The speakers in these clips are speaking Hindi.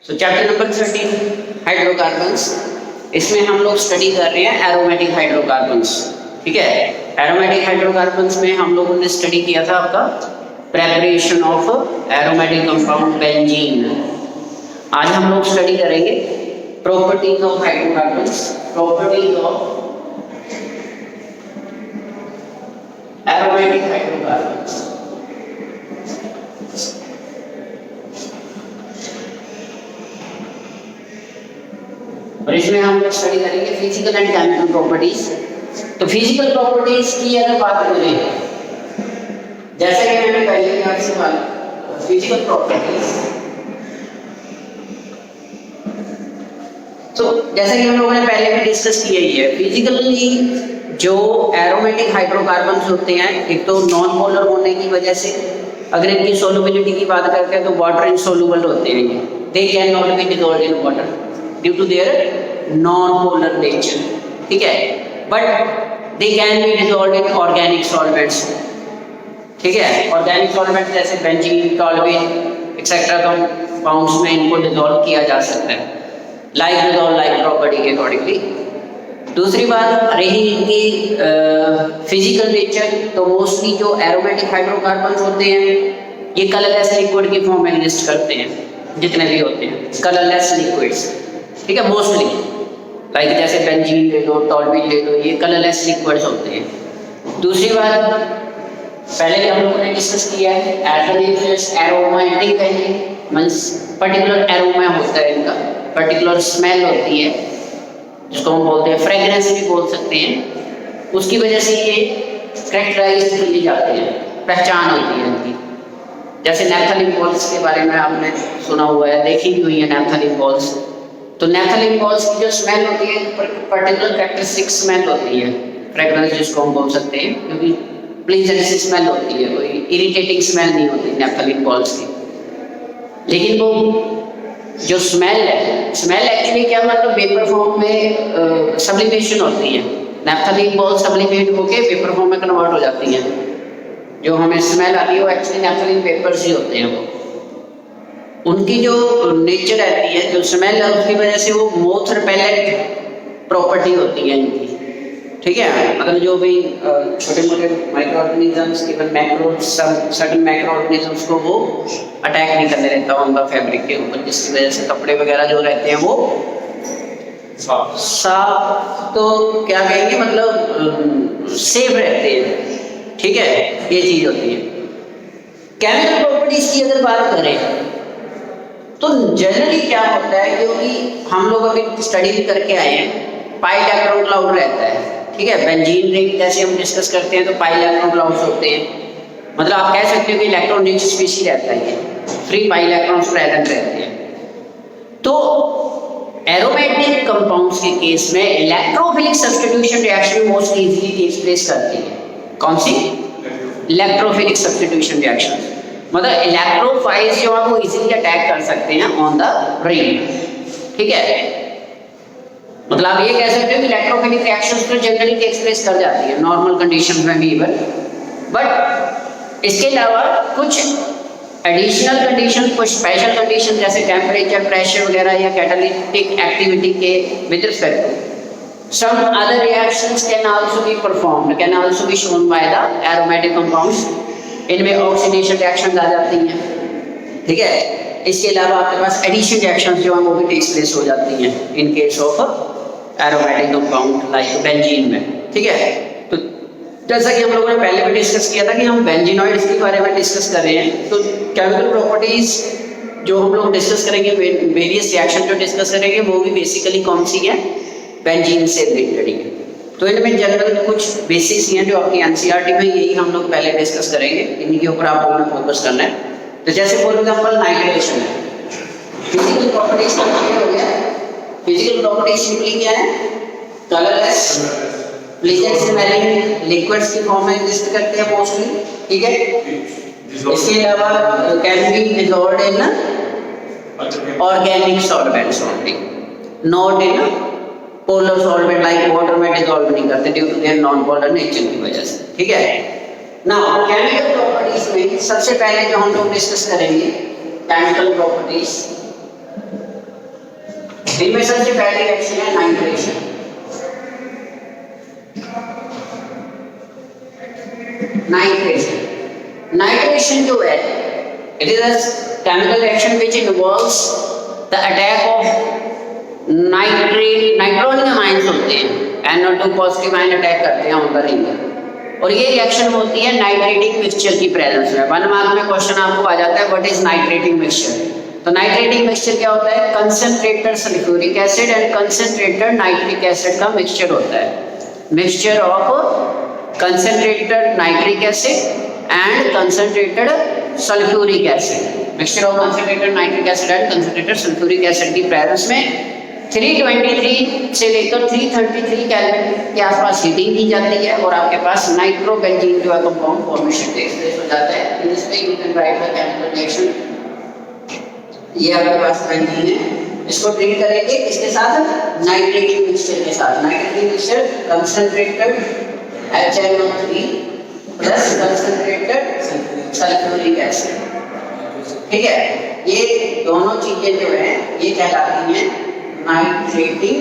सो चैप्टर नंबर 13 हाइड्रोकार्बन्स। इसमें हम लोग स्टडी कर रहे हैं एरोमेटिक हाइड्रोकार्बन्स। ठीक है, एरोमेटिक हाइड्रोकार्बन्स में हम लोगों ने स्टडी किया था आपका preparation of aromatic compound benzene. आज हम लोग स्टडी करेंगे properties of hydrocarbons, properties of aromatic hydrocarbons. और इसमें हम लोग स्टडी करेंगे फिजिकल एंड केमिकल प्रॉपर्टीज। तो फिजिकल प्रॉपर्टीज की अगर बात करें, जैसा कि मैंने पहले आपसे बात फिजिकल प्रॉपर्टीज, तो जैसा कि हम लोगों ने पहले भी डिस्कस किया ही है, फिजिकली जो एरोमेटिक हाइड्रोकार्बन्स होते हैं, एक तो नॉन पोलर होने की वजह से, अगर इनकी सोलुबिलिटी की बात करते हैं तो वाटर इनसोल्युबल होते हैं ये, they can not be dissolved in water due to their non polar nature. ठीक है, but they can be dissolved in organic solvents. ठीक है, ऑर्गेनिक सॉल्वेंट्स जैसे बेंजीन, टॉल्यूइन एक्सेट्रा कंपाउंड्स में इनको डिसॉल्व किया जा सकता है लाइक डिसॉल्व लाइक प्रॉपर्टी के अकॉर्डिंगली। दूसरी बात रही इनकी फिजिकल नेचर, तो मोस्टली जो एरोमेटिक हाइड्रोकार्बन्स होते हैं ये कलरलेस लिक्विड की फॉर्म में एग्जिस्ट करते हैं, जितने भी होते हैं कलरलेस लिक्विड्स। ठीक है, मोस्टली लाइक जैसे बेंजीन ले लो, टॉल्यूइन ले लो, ये कलरलेस लिक्विड्स होते हैं। दूसरी बात पहले हम लोगों ने डिस्कस किया है, एरोमेटिक मींस पर्टिकुलर एरोमा होता है इनका, पर्टिकुलर स्मेल होती है जिसको हम बोलते हैं फ्रेग्रेंस भी बोल सकते हैं, उसकी वजह से ये कैरेक्टराइज किए जाते हैं, पहचान होती है इनकी। जैसे नैप्थलीन बॉल्स के बारे में आपने सुना हुआ है, देखी भी हुई है नैप्थलीन बॉल्स। तो नैप्थलीन बॉल्स की जो स्मेल होती है पर्टिकुलर कैरेक्टरिस्टिक स्मेल होती है, फ्रेग्रेंस जिसको हम बोल सकते हैं, क्योंकि प्लीजेंट सी स्मेल होती है, कोई इरिटेटिंग स्मेल नहीं होती नैप्थलीन बॉल्स की। लेकिन वो जो स्मेल है, स्मेल एक्चुअली क्या मतलब वेपर फॉर्म में सब्लिमेशन होती है। नैप्थलीन बॉल सब्लिमेट होके वेपर फॉर्म में कन्वर्ट हो जाती है। जो हमें स्मेल आती है वो एक्चुअली नैप्थलीन वेपर्स ही होते हैं। वो उनकी जो नेचर रहती है, जो स्मेल है, उसकी वजह से वो मोथ रिपेलेंट प्रॉपर्टी होती है इनकी। ठीक है, मतलब जो भी छोटे मोटे micro organisms, even macro certain macro organisms को वो अटैक नहीं करने देता उनका फैब्रिक के ऊपर, जिसकी वजह से कपड़े वगैरह जो रहते हैं वो साफ तो क्या कहेंगे, मतलब सेफ रहते हैं। ठीक है, ये चीज होती है। केमिकल प्रॉपर्टीज की अगर बात करें तो जनरली क्या होता है, क्योंकि हम लोग अभी स्टडी करके आए हैं, पाई इलेक्ट्रॉन क्लाउड रहता है। ठीक है, बेंजीन रिंग जैसे हम डिस्कस करते हैं तो पाई इलेक्ट्रॉन क्लाउड्स होते हैं, मतलब आप कह सकते हो कि इलेक्ट्रॉन रिच स्पीशीज रहता है, ये फ्री पाई इलेक्ट्रॉन्स प्रेजेंट रहते हैं। तो एरोमेटिक कंपाउंड्स के केस में electrophilic substitution reaction most easily takes place करती है। कौन सी? इलेक्ट्रोफिलिक सब्स्टिट्यूशन रिएक्शन, मतलब इलेक्ट्रोफाइल्स जो है वो इजीली अटैक कर सकते हैं ऑन द रिंग। ठीक है, मतलब आप ये कह सकते हो कि इलेक्ट्रोफिलिक रिएक्शंस तो जनरली टेक्स प्लेस कर जाती है नॉर्मल कंडीशंस में भी इवन, बट इसके अलावा कुछ एडिशनल कंडीशन, कुछ स्पेशल कंडीशन जैसे टेम्परेचर, प्रेशर वगैरह या कैटालिटिक एक्टिविटी के with respect to some other reactions can also be performed, can also be shown by the aromatic compounds. इनमें ऑक्सीडेशन रिएक्शंस आ जाती हैं। ठीक है, इसके अलावा आपके पास एडिशन रिएक्शंस जो हैं वो भी टेक्स प्लेस हो जाती हैं in case of aromatic compound like benzene में। ठीक है, तो जैसा कि हम लोगों ने पहले भी डिस्कस किया था कि हम बेंजीनॉइड्स के बारे में डिस्कस कर रहे हैं, तो केमिकल प्रॉपर्टीज जो हम लोग डिस्कस करेंगे, वेरियस रिएक्शन जो डिस्कस करेंगे वो भी बेसिकली कौन सी है, बेंजीन से रिलेटेड है। तो इनमें जनरल कुछ बेसिक्स हैं जो आपकी एनसीईआरटी में, यही हम लोग पहले डिस्कस करेंगे, इन्हीं के ऊपर आप लोगों ने फोकस करना है। तो जैसे फॉर एग्जाम्पल नाइट्रेशन है, फिजिकल प्रॉपर्टीज का क्या हो गया, फिजिकल प्रॉपर्टीज सिंपली क्या है, कलरलेस, प्लीजेंट स्मेलिंग लिक्विड्स की फॉर्म में एग्जिस्ट करते हैं मोस्टली। ठीक है, इसके अलावा can be dissolved in organic solvents only, not in polar solvent like water में डिसॉल्व नहीं करते due to their non polar nature की वजह से। ठीक है, नाउ केमिकल प्रॉपर्टीज में सबसे पहले जो हम लोग डिस्कस करेंगे केमिकल प्रॉपर्टीज, इनमें सबसे पहली रिएक्शन है नाइट्रेशन। नाइट्रेशन जो है, it is a chemical reaction which involves the attack of nitronium ions होते हैं, NO2 पॉजिटिव आयन अटैक करते हैं ऑन द रिंग, और ये रिएक्शन होती है नाइट्रेटिक मिक्सचर की प्रेजेंस में। 1 मार्क में क्वेश्चन आपको आ जाता है व्हाट इज नाइट्रेटिक मिक्सचर। तो नाइट्रेटिक मिक्सचर क्या होता है? Concentrated sulphuric acid and concentrated nitric acid का मिक्सचर होता है। Mixture of concentrated nitric acid and concentrated sulphuric acid, mixture of concentrated nitric acid and concentrated sulphuric acid की प्रेजेंस में 323 से लेकर 333 केल्विन के आसपास हीटिंग की जाती है और आपके पास नाइट्रोबेंजीन जो है कंपाउंड फॉर्मेशन टेक प्लेस हो जाता है। In this way you can write the chemical reaction. ये आपके पास बेंजीन है, इसको ट्रीट करेंगे इसके साथ नाइट्रेटिक मिक्सचर के साथ। Nitrating mixture concentrated HNO3 plus concentrated sulphuric acid, ठीक है। ये दोनों चीजें जो है ये कहलाती हैं नाइट्रेटिक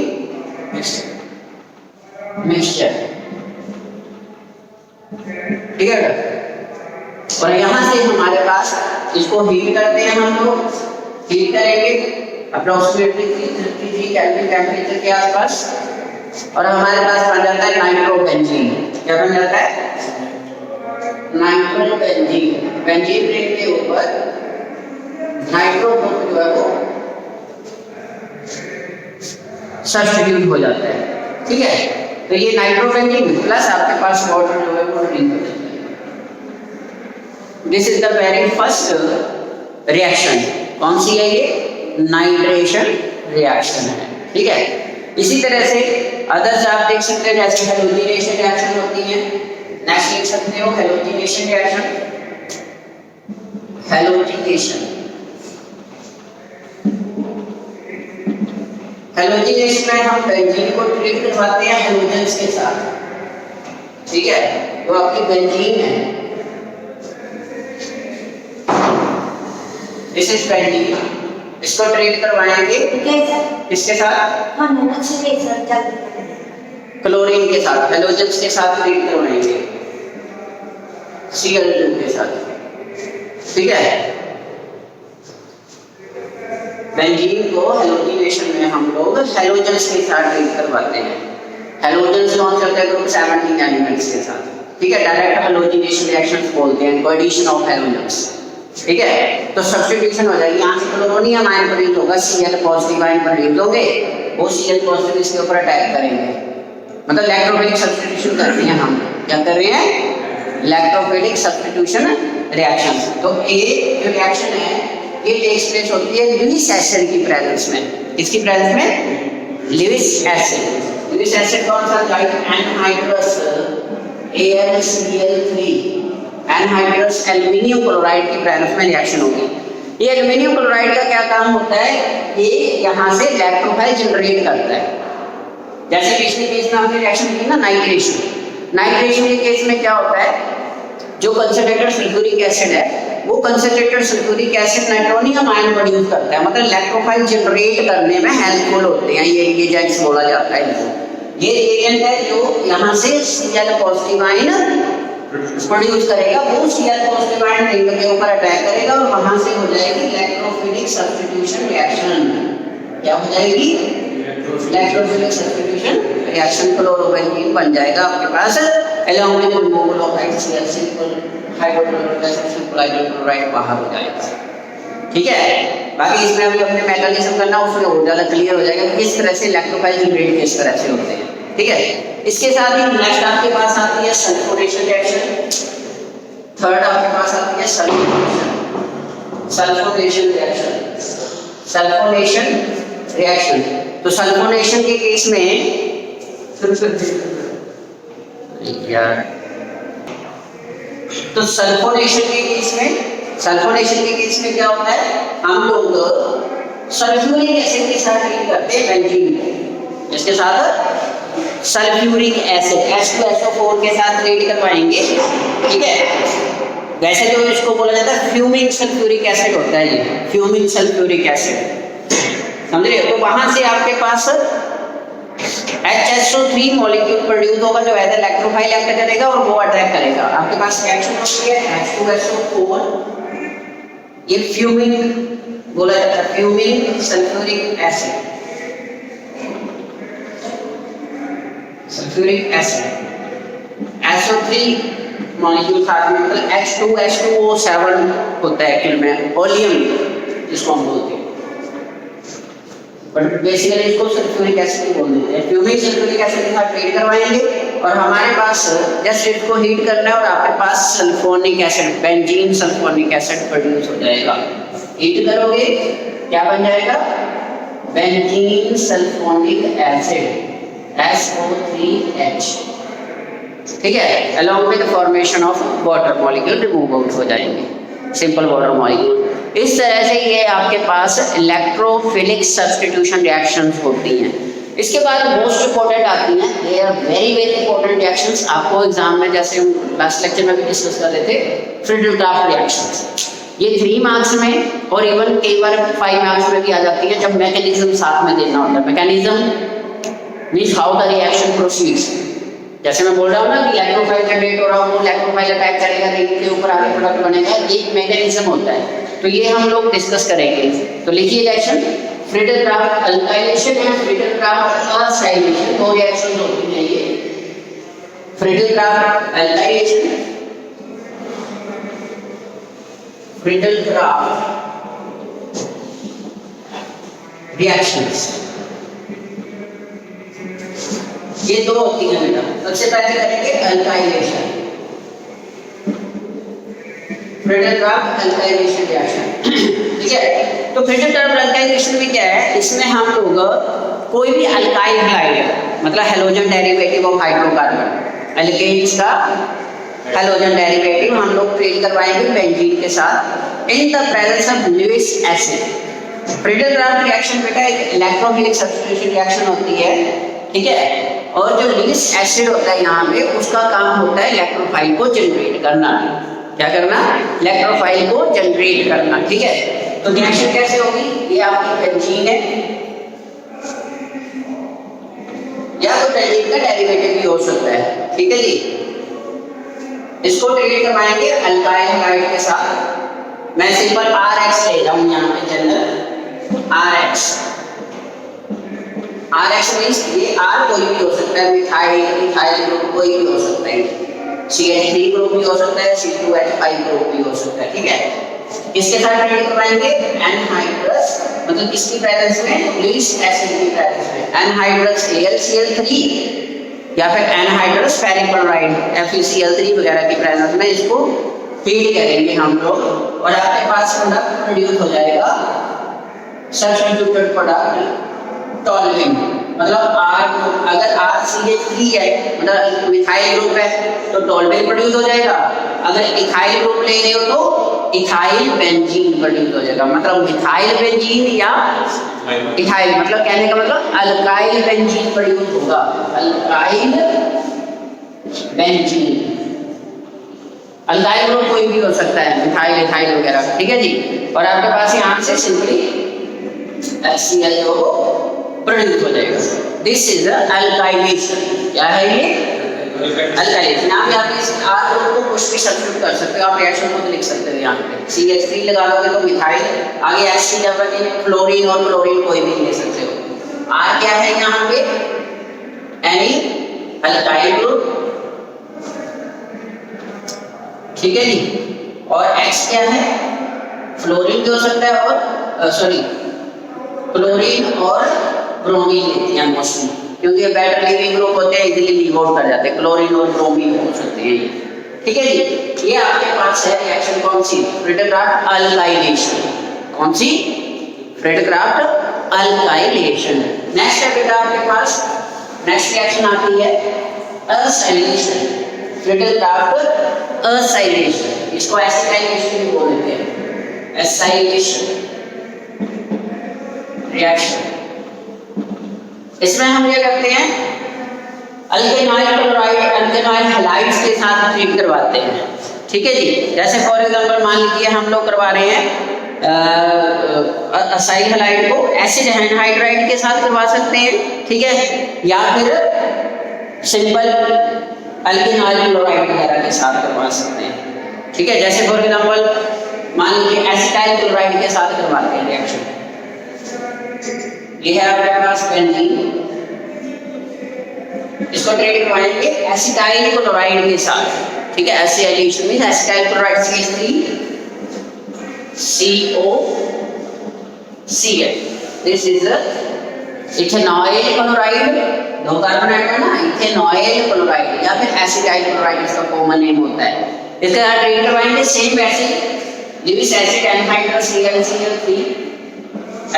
मिक्सचर, ठीक है। और यहाँ से हमारे पास इसको हीट करते हैं, हम लोग हीट करेंगे अप्रोक्सीमेटली 333 केल्विन टेम्परेचर के आसपास, और हमारे पास बन जाता है नाइट्रोबेंजीन। क्या बन जाता है? नाइट्रोबेंजीन। बेंजीन रिंग के ऊपर नाइट्रो ग्रुप जो है वो सब्स्टिट्यूट हो जाता है, ठीक है। तो ये नाइट्रोबेंजीन प्लस आपके पास वाटर जो है वो रिंग हो जाता है। This is the very first reaction. कौन सी है ये? नाइट्रेशन रिएक्शन है, ठीक है। इसी तरह से अदर्स आप देख सकते हैं, जैसे हैलोजिनेशन रिएक्शन होती है। नेक्स्ट देख सकते हो हैलोजिनेशन रिएक्शन। हैलोजिनेशन, हैलोजिनेशन में हम बेंजीन को ट्रीट करवाते हैं हैलोजेंस के साथ, ठीक है। तो आपकी बेंजीन है, दिस इज बेंजीन, इसको ट्रीट करवाएंगे किसके साथ? क्लोरीन के साथ, हैलोजेंस के साथ ट्रीट करवाएंगे, Cl2 के साथ, ठीक है। बेंजीन को हैलोजिनेशन में हम लोग हैलोजेंस के साथ ट्रीट करवाते हैं। हैलोजेंस कौन से होते हैं? ग्रुप 17 एलिमेंट्स के साथ, ठीक है। डायरेक्ट हैलोजिनेशन रिएक्शंस बोलते हैं, एडिशन ऑफ हैलोजेंस, ठीक है। तो सब्स्टिट्यूशन हो जाएगी, यहाँ से क्लोरोनियम आयन प्रोड्यूस होगा, Cl पॉजिटिव आयन प्रोड्यूस होंगे, वो Cl पॉजिटिव इसके ऊपर अटैक करेंगे, मतलब इलेक्ट्रोफिलिक सब्स्टिट्यूशन कर रहे हैं हम। क्या कर रहे हैं? Electrophilic substitution reaction. तो ये जो रिएक्शन है ये टेक्स प्लेस होती है लुईस एसिड की प्रेजेंस में। किसकी प्रेजेंस में? Lewis acid. लुईस एसिड कौन सा? Anhydrous AlCl3 anhydrous aluminium chloride की प्रेजेंस में रिएक्शन होगी। ये एल्युमिनियम क्लोराइड का क्या काम होता है? ये यहाँ से इलेक्ट्रोफाइल जनरेट करता है। जैसे पिछले केस में हमने रिएक्शन की ना नाइट्रेशन। नाइट्रेशन के केस में क्या होता है? जो कंसंट्रेटेड सल्फ्यूरिक एसिड है वो concentrated sulphuric acid nitronium ion produce करता है, मतलब इलेक्ट्रोफाइल जनरेट करने में हेल्पफुल होते हैं। ये रिएजेंट्स बोला जाता है इनको। ये रिएजेंट है जो यहाँ से Cl पॉजिटिव आयन प्रोड्यूस करेगा, वो Cl पॉजिटिव आयन रिंग के ऊपर अटैक करेगा और वहां से हो जाएगी इलेक्ट्रोफिलिक सब्स्टिट्यूशन रिएक्शन। क्या हो जाएगी? Electrophilic substitution reaction. क्लोरोबेंजीन बन जाएगा आपके पास along with the removal of HCl simple hydrochloric acid simple hydrochloride बाहर हो जाएगा, ठीक है। बाकी इसमें अभी अपने मैकेनिज्म करना उसमें और ज़्यादा क्लियर हो जाएगा कि किस तरह से इलेक्ट्रोफाइल जनरेट किस तरह से होते हैं, ठीक है। इसके साथ ही नेक्स्ट आपके पास आती है सल्फोनेशन रिएक्शन। थर्ड आपके पास आती है सल्फोनेशन रिएक्शन। सल्फोनेशन रिएक्शन, तो सल्फोनेशन के केस में यार, तो सल्फोनेशन के केस में क्या होता है? हम लोग सल्फ्यूरिक एसिड के साथ ट्रीट करते हैं बेंजीन को। इसके साथ सल्फ्यूरिक एसिड H2SO4 के साथ ट्रीट करवाएंगे, ठीक है। वैसे जो इसको बोला जाता है फ्यूमिंग सल्फ्यूरिक एसिड होता है, ये फ्यूमिंग सल्फ्यूरिक एसिड, समझ रहे हो? तो वहां से आपके पास HSO3 मॉलिक्यूल प्रोड्यूस होगा जो एज इलेक्ट्रोफाइल एक्ट करेगा और वो अट्रैक्ट करेगा। आपके पास रिएक्शन होती है H2SO4, ये फ्यूमिंग बोला जाता है, fuming sulphuric acid, sulphuric acid, SO3 molecule साथ में, मतलब H2H2O7 होता है एक्चुअल में, ओलियम जिसको हम बोलते हैं, बट बेसिकली इसको सल्फ्यूरिक एसिड बोल देते हैं। फ्यूमिंग सल्फ्यूरिक एसिड के साथ ट्रीट करवाएंगे और हमारे पास जस्ट इसको हीट करना है और आपके पास sulphonic acid, benzene sulphonic acid produce हो जाएगा। हीट करोगे क्या बन जाएगा? बेंजीन सल्फोनिक एसिड SO3H, ठीक है, along with the formation of water molecule remove out हो जाएंगे, सिंपल वाटर मॉलिक्यूल। इस तरह से ये आपके पास इलेक्ट्रोफिलिक सब्स्टिट्यूशन रिएक्शंस होती हैं। इसके बाद मोस्ट इंपॉर्टेंट आती हैं, they are very very important reactions. आपको एग्जाम में जैसे हम लास्ट लेक्चर में भी डिस्कस कर रहे थे, फ्रीडल-क्राफ्ट रिएक्शंस, ये 3 मार्क्स में और इवन कई बार 5 मार्क्स में भी आ जाती है जब मैकेनिज्म साथ में देना होता है। Mechanism means how the reaction proceeds. जैसे मैं बोल रहा हूँ ना कि इलेक्ट्रोफाइल जनरेट हो रहा है, वो इलेक्ट्रोफाइल अटैक करेगा, रिंग के ऊपर आगे प्रोडक्ट बनेगा, एक मैकेनिज्म होता है, तो ये हम लोग डिस्कस करेंगे। तो लिखिए reaction, Friedel-Crafts alkylation and Friedel-Crafts acylation, 2 reactions होती हैं ये। फ्रीडल-क्राफ्ट अल्काइलेशन, फ्रीडल-क्राफ्ट रिएक्शंस, ये 2 होती हैं बेटा। सबसे पहले करेंगे अल्काइलेशन, फ्रीडल-क्राफ्ट अल्काइलेशन रिएक्शन, ठीक है। तो फ्रीडल-क्राफ्ट अल्काइलेशन में क्या है, इसमें हम लोग कोई भी अल्काइल हाइड्राइड, मतलब halogen derivative of hydrocarbon, alkanes का हैलोजन डेरिवेटिव हम लोग ट्रीट करवाएंगे बेंजीन के साथ in the presence of Lewis acid. Friedel Craft reaction बेटा एक इलेक्ट्रोफिलिक सब्स्टिट्यूशन रिएक्शन होती है, ठीक है, और जो लुईस एसिड होता है यहाँ पे, उसका काम होता है इलेक्ट्रोफाइल को जनरेट करना। क्या करना? इलेक्ट्रोफाइल को जनरेट करना, ठीक है। तो रिएक्शन कैसे होगी? ये आपकी बेंजीन है या तो बेंजीन का डेरिवेटिव भी हो सकता है, ठीक है जी। इसको ट्रीट करवाएंगे अल्काइल हाइड्राइड के साथ। मैं सिंपल RX ले रहा हूँ यहाँ पे, जनरल RX मीन्स ये R कोई भी हो सकता है, मिथाइल ग्रुप कोई भी हो सकता है, CH3 ग्रुप भी हो सकता है, C2H5 ग्रुप भी हो सकता है, ठीक है। इसके साथ ट्रीट करवाएंगे एनहाइड्रस, मतलब किसकी प्रेजेंस में? लुईस एसिड की प्रेजेंस में, एनहाइड्रस AlCl3 या फिर एनहाइड्रस फेरिक क्लोराइड FeCl3 वगैरह की प्रेजेंस में इसको हीट करेंगे हम लोग और आपके पास प्रोडक्ट प्रोड्यूस हो जाएगा, सब्स्टिट्यूटेड प्रोडक्ट टॉलुइन। मतलब R, अगर RCH3 है मतलब मिथाइल ग्रुप है तो टॉलुइन प्रोड्यूस हो जाएगा। अगर इथाइल ग्रुप ले रहे हो तो इथाइल बेंजीन प्रोड्यूस हो जाएगा। मतलब मिथाइल बेंजीन या इथाइल, मतलब कहने का मतलब अल्काइल बेंजीन प्रोड्यूस होगा, अल्काइल बेंजीन। अल्काइल ग्रुप कोई भी हो सकता है, मिथाइल इथाइल वगैरह, ठीक है जी। और आपके पास यहाँ से सिंपली HCl प्रोड्यूस हो जाएगा। This is alkylation. क्या है ये? अल्काइलेशन। यहाँ पे आप इस R ग्रुप को कुछ भी सब्स्टिट्यूट कर सकते हो, आप रिएक्शन को लिख सकते हो। यहाँ पे CH3 लगा दोगे तो मिथाइल, आगे HC लगा फ्लोरीन और क्लोरीन कोई भी ले सकते हो। R क्या है यहाँ पे? एनी अल्काइल ग्रुप, ठीक है जी। और X क्या है? फ्लोरीन भी हो सकता है और सॉरी क्लोरीन और ब्रोमीन लेते हैं मोस्टली, क्योंकि बेटर लीविंग ग्रुप होते हैं, इजीली लीव आउट कर जाते हैं, क्लोरीन और ब्रोमीन हो सकते हैं, ठीक है जी। ये आपके पास है रिएक्शन कौन सी? Friedel-Crafts alkylation. कौन सी? Friedel-Crafts alkylation. नेक्स्ट है बेटा आपके पास, नेक्स्ट रिएक्शन आती है असाइलेशन। फ्रीडल-क्राफ्ट असाइलेशन, इसको एसिटाइलेशन भी बोल देते हैं, एसाइलेशन रिएक्शन। इसमें हम क्या करते हैं? अल्केनाइल क्लोराइड अल्केनाइल हैलाइड्स के साथ ट्रीट करवाते हैं, ठीक है जी। जैसे फॉर एग्जांपल मान लीजिए हम लोग करवा रहे हैं असाइल हैलाइड को एसिड एनहाइड्राइड के साथ करवा सकते हैं, ठीक है, या फिर सिंपल अल्किनाइल क्लोराइड वगैरह के साथ करवा सकते हैं, ठीक है। जैसे फॉर एग्जांपल मान लीजिए एसिटाइल क्लोराइड के साथ करवाते हैं रिएक्शन। ये है आपके पास बेंजीन, इसको ट्रीट करवाएंगे एसिटाइल क्लोराइड के साथ, ठीक है। Acetylation means acetyl chloride CH3COCl, this is ethanoyl chloride, दो कार्बन एटम है ना, इथेनॉइल क्लोराइड या फिर एसिटाइल क्लोराइड इसका कॉमन नेम होता है। इसके साथ ट्रीट करवाएंगे same acid Lewis acid anhydrous ClCl3,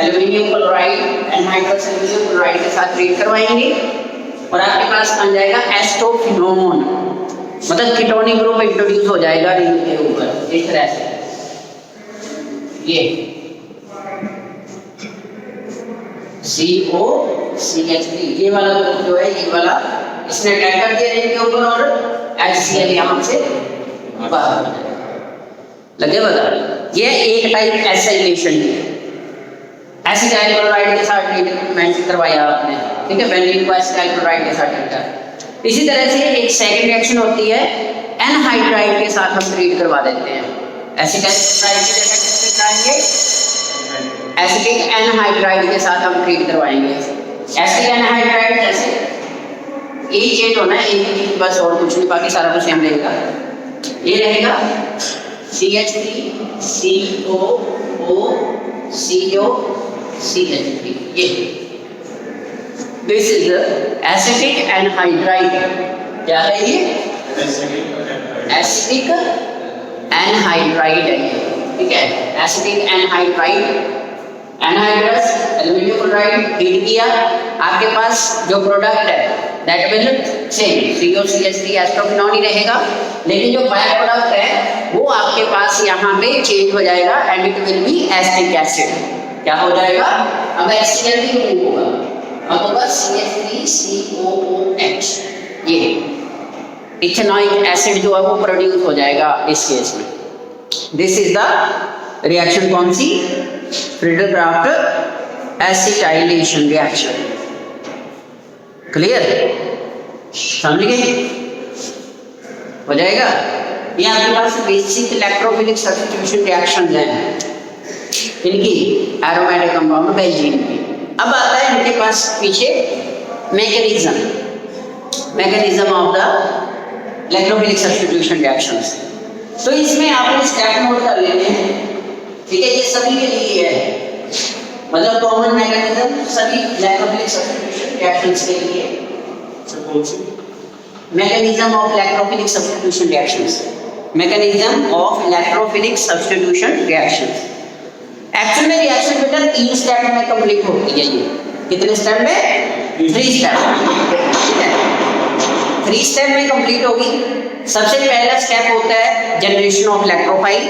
aluminium chloride anhydrous aluminium chloride के साथ ट्रीट करवाएंगे और आपके पास बन जाएगा एस्टोफिनोन, मतलब कीटोनिक ग्रुप इंट्रोड्यूस हो जाएगा रिंग के ऊपर इस तरह से। ये COCH3 ये वाला ग्रुप जो है, ये वाला इसने अटैक कर दिया रिंग के ऊपर और HCl यहां से बाहर लगे बता। ये एक टाइप एसिलेशन है, एसिटाइल क्लोराइड के साथ ट्रीटमेंट करवाया आपने, ठीक है, बेंजीन को एसिटाइल क्लोराइड के साथ ट्रीट कर। इसी तरह से एक सेकंड रिएक्शन होती है एनहाइड्राइड के साथ हम ट्रीट करवा देते हैं। एसिटाइल क्लोराइड की जगह किससे कराएंगे, एसिटिक एनहाइड्राइड के साथ हम ट्रीट करवाएंगे। एसिटिक एनहाइड्राइड जैसे यही चेंज होना है, एक चीज बस और कुछ नहीं, बाकी सारा कुछ सेम रहेगा। ये रहेगा CH3COOCO-CH3, ये दिस इज एसिटिक एनहाइड्राइड। क्या है ये, एसिटिक एनहाइड्राइड है, ठीक है। Acetic anhydride, anhydrous aluminium chloride heat किया, आपके पास जो प्रोडक्ट है दैट विल सेम COCH3 एस्टोफिनॉन ही रहेगा, लेकिन जो बाय प्रोडक्ट है वो आपके पास यहाँ पे चेंज हो जाएगा and it will be acetic acid. क्या हो जाएगा, अब HCl भी रिमूव होगा, अब होगा CH3COOH, ये इथेनॉइक एसिड जो है वो प्रोड्यूस हो जाएगा इस केस में। दिस इज द रिएक्शन, कौन सी, फ्रीडल-क्राफ्ट एसिटाइलेशन रिएक्शन। क्लियर, समझ गए, हो जाएगा। ये आपके पास बेसिक इलेक्ट्रोफिलिक सब्स्टिट्यूशन रिएक्शंस हैं इनकी, एरोमेटिक कंपाउंड बेंजीन की। अब आता है इनके पास पीछे mechanism of the electrophilic substitution reactions. तो इसमें आपने स्टेप नोट कर लेने हैं, ठीक है, ये सभी के लिए है, मतलब कॉमन मैकेनिज्म सभी इलेक्ट्रोफिलिक सब्स्टिट्यूशन रिएक्शंस के लिए। Mechanism of electrophilic substitution reactions, mechanism of electrophilic substitution reactions. Actual में रिएक्शन बेटा 3 स्टेप में कंप्लीट होती है। ये कितने स्टेप में, 3 स्टेप, ठीक है, 3 स्टेप में कंप्लीट होगी। सबसे पहला स्टेप होता है जनरेशन ऑफ इलेक्ट्रोफाइल,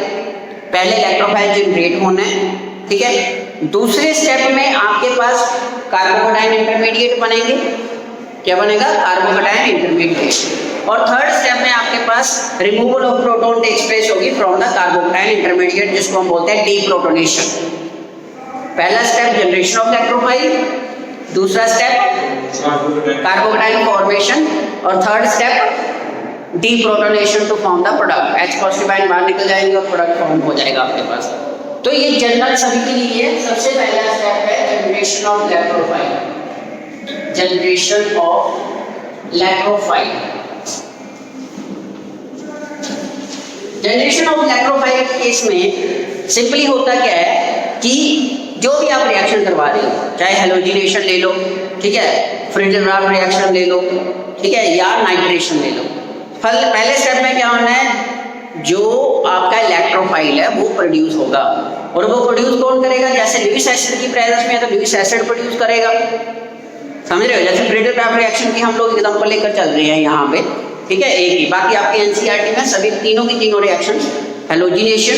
पहले इलेक्ट्रोफाइल जनरेट होना है, ठीक है। दूसरे स्टेप में आपके पास कार्बोकेटाइन इंटरमीडिएट बनेंगे, क्या बनेगा, कार्बोकेटाइन इंटरमीडिएट। और थर्ड स्टेप में आपके पास removal of proton takes place होगी फ्रॉम द कार्बोकेटाइन इंटरमीडिएट, जिसको हम बोलते हैं डीप्रोटोनेशन। पहला स्टेप जनरेशन ऑफ इलेक्ट्रोफाइल, दूसरा स्टेप कार्बोकेटाइन फॉर्मेशन और third step deprotonation to form the product. H positive ion बाहर निकल जाएंगे और प्रोडक्ट फॉर्म हो जाएगा आपके पास। तो ये जनरल सभी के लिए है। सबसे पहला स्टेप है generation of electrophile, generation of electrophile. Generation of electrophile के केस में सिंपली होता क्या है कि जो भी आप रिएक्शन करवा रहे हो, चाहे हेलोजिनेशन ले लो, ठीक है, फ्रीडल-क्राफ्ट रिएक्शन ले लो, ठीक है, या नाइट्रेशन ले लो। पहले स्टेप में क्या होना है, जो आपका इलेक्ट्रोफाइल है वो प्रोड्यूस होगा, और वो प्रोड्यूस कौन करेगा, जैसे लिविस एसिड की प्रेजेंस में है तो लिविस एसिड प्रोड्यूस करेगा, समझ रहे हो। जैसे फ्रीडल-क्राफ्ट रिएक्शन की हम लोग एग्जांपल लेकर चल रहे हैं यहाँ पे, ठीक है, एक ही। बाकी आपके एनसीईआरटी में सभी तीनों की तीनों रिएक्शन, हेलोजिनेशन,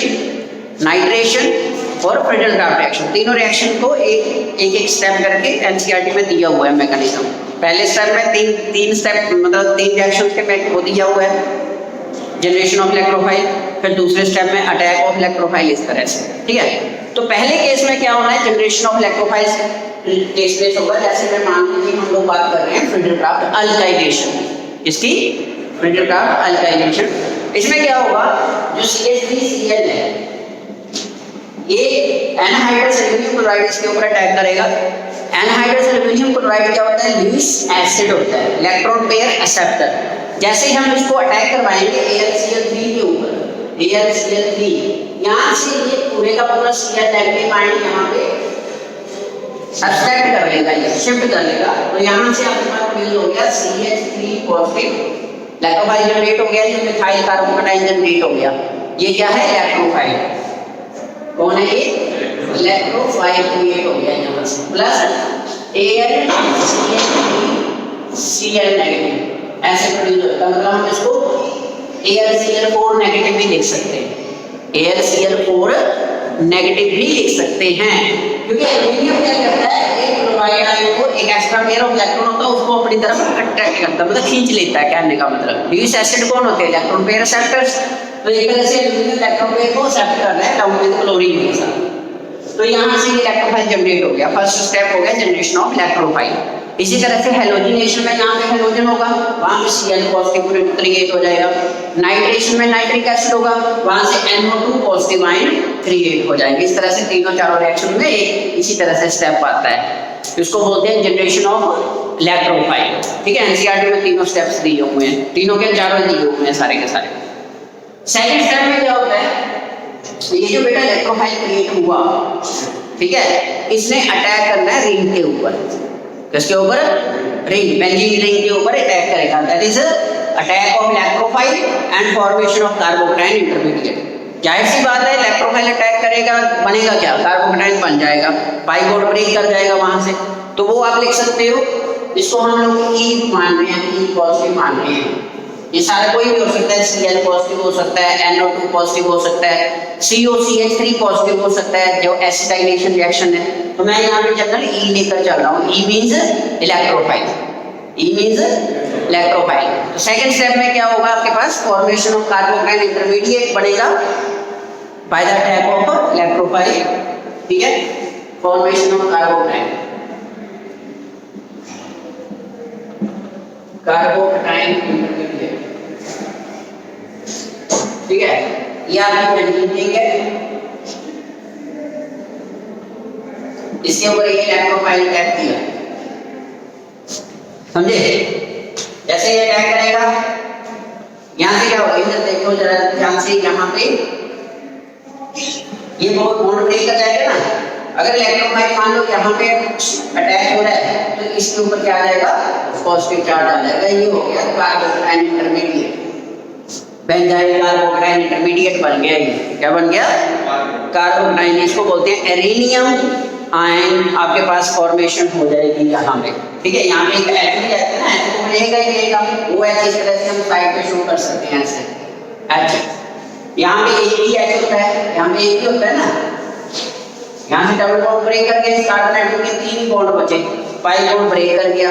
नाइट्रेशन और फ्रीडल-क्राफ्ट रिएक्शन, तीनों रिएक्शन को एक स्टेप करके एनसीईआरटी में दिया हुआ है मैकेनिज्म। पहले स्टेप में तीन स्टेप, मतलब 3 रिएक्शन के वो दिया हुआ है, जनरेशन ऑफ इलेक्ट्रोफाइल, फिर दूसरे स्टेप में अटैक ऑफ इलेक्ट्रोफाइल, इस तरह से, ठीक है। तो तो पहले केस में क्या होना है, generation of electrophiles take place होगा। जैसे मैं मान लीजिए हम लोग बात कर रहे हैं फ्रिडरक्राफ्ट अल्काइलेशन की, इसकी फ्रिडरक्राफ्ट अल्काइलेशन। इसमें क्या होगा, जो CH3Cl है ये एनहाइड्रस एल्यूमिनियम क्लोराइड इसके ऊपर अटैक करेगा। एनहाइड्रस एल्यूमिनियम क्लोराइड क्या होता है, लुईस एसिड होता है, इलेक्ट्रॉन पेयर एक्सेप्टर। जैसे ही हम इसको अटैक करवाएंगे AlCl3 के ऊपर, AlCl3 यहाँ से ये पूरे का पूरा Cl नेगेटिव आयन यहाँ पे सब्सट्रैक्ट कर लेगा, ये शिफ्ट कर लेगा। तो यहाँ से आपके पास प्रोड्यूस हो गया CH3 पॉजिटिव, इलेक्ट्रोफाइल जनरेट हो गया, ये मिथाइल कार्बोकेटाइन जनरेट हो गया। ये क्या है, इलेक्ट्रोफाइल। कौन है ये, इलेक्ट्रोफाइल क्रिएट हो गया यहाँ से, प्लस AlCl3Cl नेगेटिव ऐसे प्रोड्यूस होता है। मतलब हम इसको AlCl4 नेगेटिव भी लिख सकते हैं, AlCl4 नेगेटिव भी लिख सकते हैं, क्योंकि एल्यूमिनियम क्या करता है, एक क्लोराइड आयन को एक एक्स्ट्रा पेयर ऑफ इलेक्ट्रॉन होता है उसको अपनी तरफ अट्रैक्ट करता है, मतलब खींच लेता है। कहने का मतलब लुईस एसिड कौन होते हैं, इलेक्ट्रॉन पेयर एक्सेप्टर्स। तो एक तरह से एल्यूमिनियम इलेक्ट्रॉन पेयर को एक्सेप्ट कर रहा है डाउन विद क्लोरीन के साथ। तो यहाँ से इलेक्ट्रोफाइल जनरेट हो गया, फर्स्ट स्टेप हो गया जनरेशन ऑफ इलेक्ट्रोफाइल। इसी तरह से हैलोजिनेशन में यहाँ पे हैलोजन होगा, वहाँ पे Cl पॉजिटिव क्रिएट हो जाएगा। नाइट्रेशन में नाइट्रिक एसिड होगा, वहाँ से NO2 पॉजिटिव आयन क्रिएट हो जाएंगे। इस तरह से तीनों चारों रिएक्शन में एक इसी तरह से स्टेप आता है, इसको बोलते हैं जनरेशन ऑफ इलेक्ट्रोफाइल। ठीक है, NCERT में तीनों स्टेप्स दिए हुए हैं, तीनों के चारों दिए हुए हैं सारे के सारे। सेकंड स्टेप में क्या होता है, ये जो बेटा इलेक्ट्रोफाइल क्रिएट हुआ, ठीक है, इसने अटैक करना है रिंग के ऊपर। किसके ऊपर, रिंग, बेंजीन रिंग के ऊपर अटैक करेगा। That is attack of electrophile and formation of carbocation intermediate. जाहिर सी बात है, इलेक्ट्रोफाइल अटैक करेगा, बनेगा क्या, कार्बोकेटाइन बन जाएगा, पाई बॉन्ड ब्रेक कर जाएगा वहां से। तो वो आप लिख सकते हो, इसको हम लोग E मान रहे हैं, E पॉजिटिव मान रहे हैं। ये सारा कोई भी हो सकता है, Cl पॉजिटिव हो सकता है, NO2 पॉजिटिव हो सकता है, COCH3 पॉजिटिव हो सकता है, जो एसिटाइलेशन रिएक्शन है। तो मैं यहाँ पे जनरल E लेकर चल रहा हूँ, E means electrophile, E means electrophile. तो सेकंड स्टेप में क्या होगा, आपके पास फॉर्मेशन ऑफ कार्बोकेटाइन इंटरमीडिएट बनेगा by the attack of electrophile. ठीक है, फॉर्मेशन ऑफ कार्बोकेटाइन इंटरमीडिएट। ठीक है, ये आपकी बेंजीन रिंग है, इसके ऊपर ये इलेक्ट्रोफाइल अटैक किया, समझे। जैसे ये अटैक करेगा, यहाँ से क्या होगा, इधर देखो जरा ध्यान से, यहाँ पे ये बहुत बॉन्ड ब्रेक कर जाएगा ना। अगर इलेक्ट्रोफाइल मान लो यहाँ पे अटैच हो रहा है, तो इसके ऊपर क्या आ जाएगा, पॉजिटिव चार्ज आ जाएगा। ये हो गया carbocation intermediate, benzyl carbocation intermediate बन गया। ये क्या बन गया, कार्बोकेटाइन। इसको बोलते हैं एरेनियम आयन, आपके पास फॉर्मेशन हो जाएगी यहाँ पे। ठीक है, यहाँ पे एक H भी रहता है ना, H तो रहेगा ही रहेगा, वो H इस तरह से हम साइड पे शो कर सकते हैं ऐसे H। यहाँ पे एक ही H होता है, यहाँ पे एक ही होता है ना। यहाँ से डबल बॉन्ड ब्रेक करके इस कार्बन एटम के 3 बॉन्ड बचे, पाई बॉन्ड ब्रेक कर गया,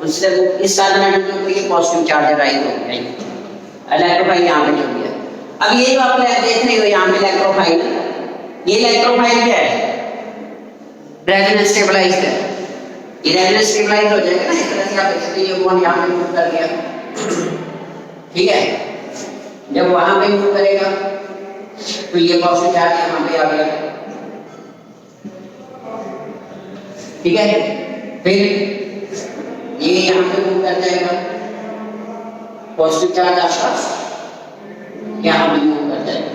उससे इस कार्बन एटम के ऊपर ये पॉजिटिव चार्ज राइज हो गया, इलेक्ट्रोफाइल यहाँ पे जुड़ गया। अब ये जो आप देख रहे हो यहाँ पे इलेक्ट्रोफाइल, ये इलेक्ट्रोफाइल क्या है, रेजोनेंस स्टेबलाइज्ड है। ये रेजोनेंस स्टेबलाइज हो जाएगा ना, इस तरह से आप देखते हो ये बॉन्ड यहाँ पे मूव कर गया। ठीक है, जब वहां पे मूव करेगा तो ये पॉजिटिव चार्ज यहाँ पे आ गया। ठीक है, फिर ये यहाँ पे मूव कर जाएगा, पॉजिटिव चार्ज आपका यहाँ पे मूव कर जाएगा,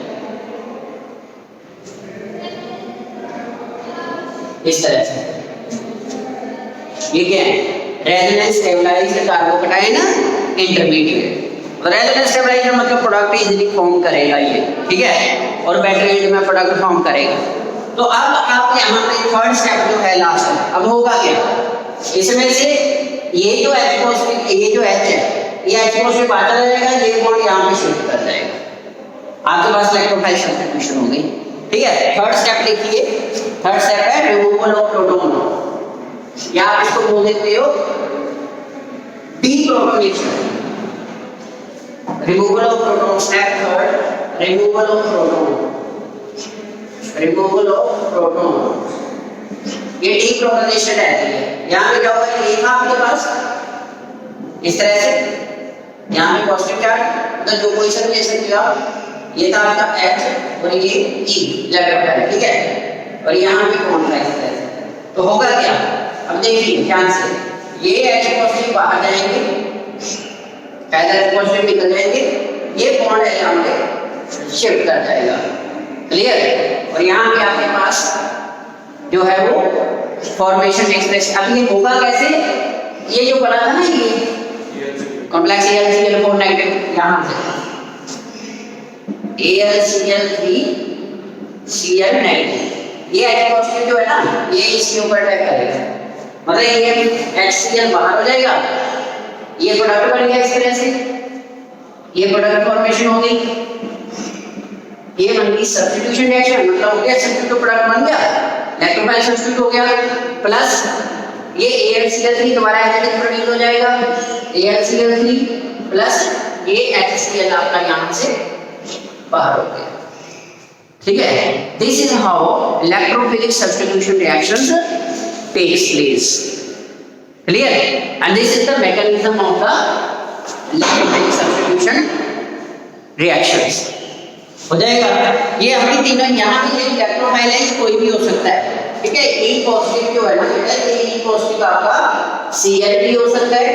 इस तरह से। ये क्या है, resonance stabilized carbocation intermediate. Resonance stabilizer मतलब प्रोडक्ट इजीली फॉर्म करेगा ये, ठीक है, और बेटर रेंज में प्रोडक्ट फॉर्म करेगा। तो अब आप यहाँ पे थर्ड स्टेप जो है लास्ट में, अब होगा क्या, इसमें से ये जो H है, ये H से बाहर चला जाएगा, ये बॉन्ड यहाँ पे शिफ्ट कर जाएगा, आपके पास इलेक्ट्रोफाइल सब्स्टिट्यूशन हो गई। ठीक है, थर्ड स्टेप लिखिए, थर्ड स्टेप है रिमूवल ऑफ प्रोटॉन, या आप इसको बोल देते हो deprotonation. Removal of proton, step third, removal of proton. Removal of proton, ये डी प्रोपोगेशन रहती है। यहाँ पे क्या होगा, ये था आपके पास इस तरह से, यहाँ पे पॉजिटिव चार्ज मतलब जो पोजीशन ले सकते हो आप, ये था आपका H और ये E इलेक्ट्रोफाइल, ठीक है, और यहाँ पे कौन था इस तरह से। तो होगा क्या, अब देखिए ध्यान से, ये H पॉजिटिव बाहर जाएंगे, इधर पॉजिटिव निकल जाएंगे, ये बॉन्ड है यहाँ पे शिफ्ट कर जाएगा, क्लियर। और यहाँ पे आपके पास जो है वो फॉर्मेशन एक्सप्रेस, अब ये होगा कैसे, ये जो बना था ना ये कॉम्प्लेक्स AlCl4 नेगेटिव, यहाँ से AlCl3Cl नेगेटिव, ये H पॉजिटिव जो है ना, ये इसके ऊपर अटैक करेगा, मतलब ये HCl बाहर हो जाएगा, ये प्रोडक्ट बन गया इस तरह से, ये प्रोडक्ट फॉर्मेशन हो गई, ये बन गई सब्स्टिट्यूशन रिएक्शन, मतलब हो गया सब्स्टिट्यूट प्रोडक्ट बन गया, इलेक्ट्रोफाइल सब्स्टिट्यूट हो गया, प्लस ये AlCl3 दोबारा एसिड प्रोड्यूस हो जाएगा, AlCl3 प्लस ये HCl आपका यहाँ से बाहर हो गया, ठीक है। This is how electrophilic substitution reactions takes place, clear, and this is the mechanism of the electrophilic substitution reactions. हो जाएगा, ये हमें तीनों, यहाँ पे ये इलेक्ट्रोफाइल है, कोई भी हो सकता है, ठीक है। E पॉजिटिव जो है ना बेटा, ये E पॉजिटिव आपका Cl भी हो सकता है,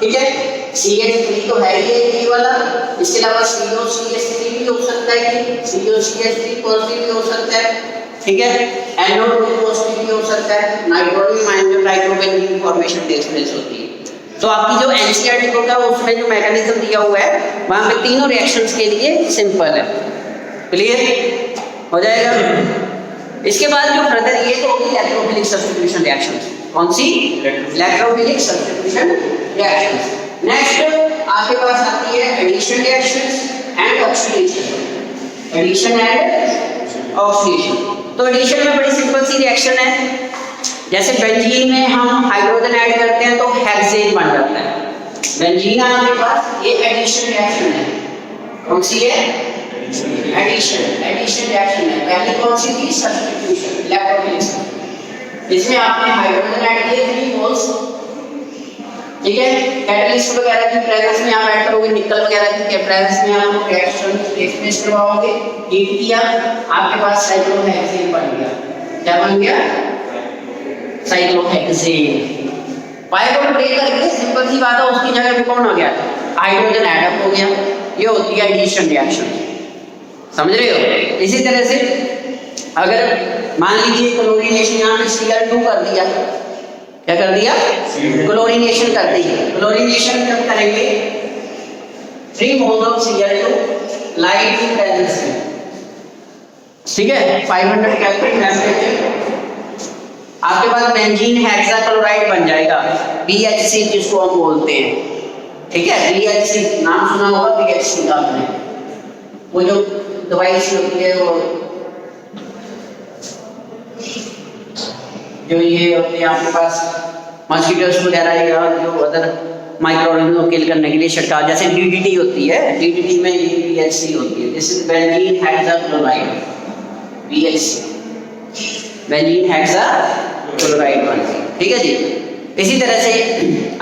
ठीक है, CH3 तो है ये वाला, इसके अलावा COCH3 भी हो सकता है, COCH3 पॉजिटिव भी हो सकता है, ठीक है, NO2 पॉजिटिव भी हो सकता है, नाइट्रोजन माइनस जो नाइट्रोबेंजीन फॉर्मेशन टेक्स प्लेस होती है। तो आपकी जो एनसीईआरटी बुक है उसमें जो मैकेनिज्म दिया हुआ है वहां पे तीनों रिएक्शंस के लिए सिंपल है, क्लियर हो जाएगा। इसके बाद जो फर्दर, ये तो होगी इलेक्ट्रोफिलिक सब्स्टिट्यूशन रिएक्शंस, कौन सी, इलेक्ट्रोफिलिक सब्स्टिट्यूशन रिएक्शंस। नेक्स्ट आपके पास आती है addition reactions and oxidation, addition and oxidation. तो एडिशन में बड़ी सिंपल सी रिएक्शन है, जैसे बेंजीन में हम हाइड्रोजन ऐड करते हैं तो हेक्सेन बन जाता है, बेंजीन आपके पास, ये एडिशन रिएक्शन है, कौन सी है, एडिशन रिएक्शन है। पहली कौन सी थी, सब्स्टिट्यूशन, इलेक्ट्रोफिलिक, इसमें आपने हाइड्रोजन ऐड किए 3 मोल्स, ठीक है, कैटलिस्ट वगैरह की प्रेजेंस में आप ऐड करोगे, निकल वगैरह की प्रेजेंस में आप रिएक्शन एक्सप्रेस करवाओगे, हीट किया, आपके पास साइक्लोहेक्सेन बन गया, क्या बन गया, साइक्लोहेक्सेन। पाई ब्रेक करके सिंपल सी बात है, उसकी जगह पे कौन हो गया, हाइड्रोजन ऐड अप हो गया, ये होती है एडिशन रिएक्शन, समझ रहे हो। इसी तरह से अगर मान लीजिए क्लोरीनेशन यहाँ पे Cl2 कर दिया, क्या कर दिया, क्लोरीनेशन कर दी, क्लोरीनेशन कब करेंगे, 3 मोल्स ऑफ Cl2 लाइट की प्रेजेंस में, ठीक है, 500 केल्विन टेंपरेचर, आपके पास बेंजीन हेक्साक्लोराइड बन जाएगा, BHC जिसको हम बोलते हैं, ठीक है, BHC नाम सुना होगा BHC का आपने, वो जो दवाई सी होती है, वो जो ये होती है आपके पास मॉस्किटोस वगैरह या जो अदर माइक्रो ऑर्गेनिज्म को किल करने के लिए छिड़काव, जैसे DDT होती है, DDT में ये BHC होती है, this is benzene hexachloride, BHC benzene hexachloride बनती है, ठीक है जी। इसी तरह से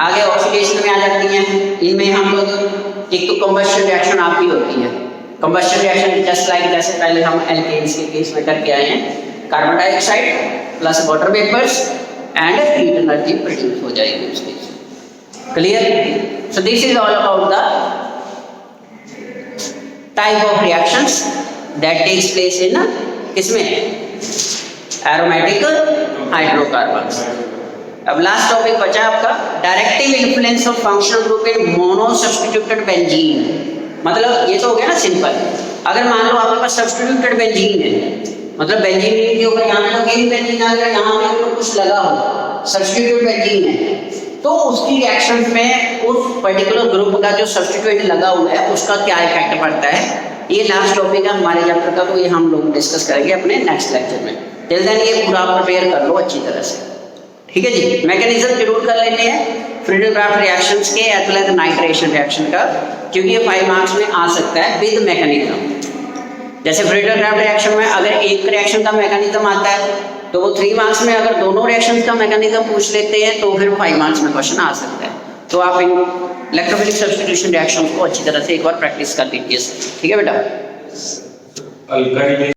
आगे ऑक्सीडेशन में आ जाती हैं, इनमें हम लोग एक तो कंबशन रिएक्शन आपकी होती है, कंबशन रिएक्शन जस्ट लाइक जैसे पहले हम एल्केन्स के केस में करके आए हैं, carbon dioxide plus water vapours and heat energy produce हो जाएगी उसके, clear. So this is all about the type of reactions that takes place in इसमें एरोमेटिक हाइड्रोकार्बन्स। अब लास्ट टॉपिक बचा आपका directive influence of functional group in mono substituted benzene. मतलब ये तो हो गया ना सिंपल, अगर मान लो आपके पास सब्स्टिट्यूटेड बेंजीन है, मतलब बेंजीन के ऊपर यहाँ पे अगेन बेंजीन आ गया, यहाँ पे ऊपर कुछ लगा हो, सब्स्टिट्यूट बेंजीन है, तो उसकी रिएक्शंस में उस पर्टिकुलर ग्रुप का जो सब्स्टिट्यूट लगा हुआ है उसका क्या इफेक्ट पड़ता है, ये लास्ट टॉपिक है हमारे चैप्टर का, तो ये हम लोग डिस्कस करेंगे अपने नेक्स्ट लेक्चर में। टिल देन ये पूरा प्रिपेयर कर लो अच्छी तरह से, ठीक है जी। मैकेनिज्म जरूर कर लेते हैं फ्रीडल-क्राफ्ट रिएक्शंस के as well as nitration reaction का, क्योंकि ये 5 मार्क्स में आ सकता है विद मैकेनिज्म। जैसे फ्रीडर क्राफ्ट रिएक्शन में अगर एक रिएक्शन का मैकेनिज्म आता है तो वो 3 मार्क्स में, अगर दोनों रिएक्शन का मैकेनिज्म पूछ लेते हैं तो फिर 5 मार्क्स में क्वेश्चन आ सकता है। तो आप इन इलेक्ट्रोफिलिक सब्स्टिट्यूशन रिएक्शन को अच्छी तरह से एक बार प्रैक्टिस कर लीजिए, ठीक है बेटा।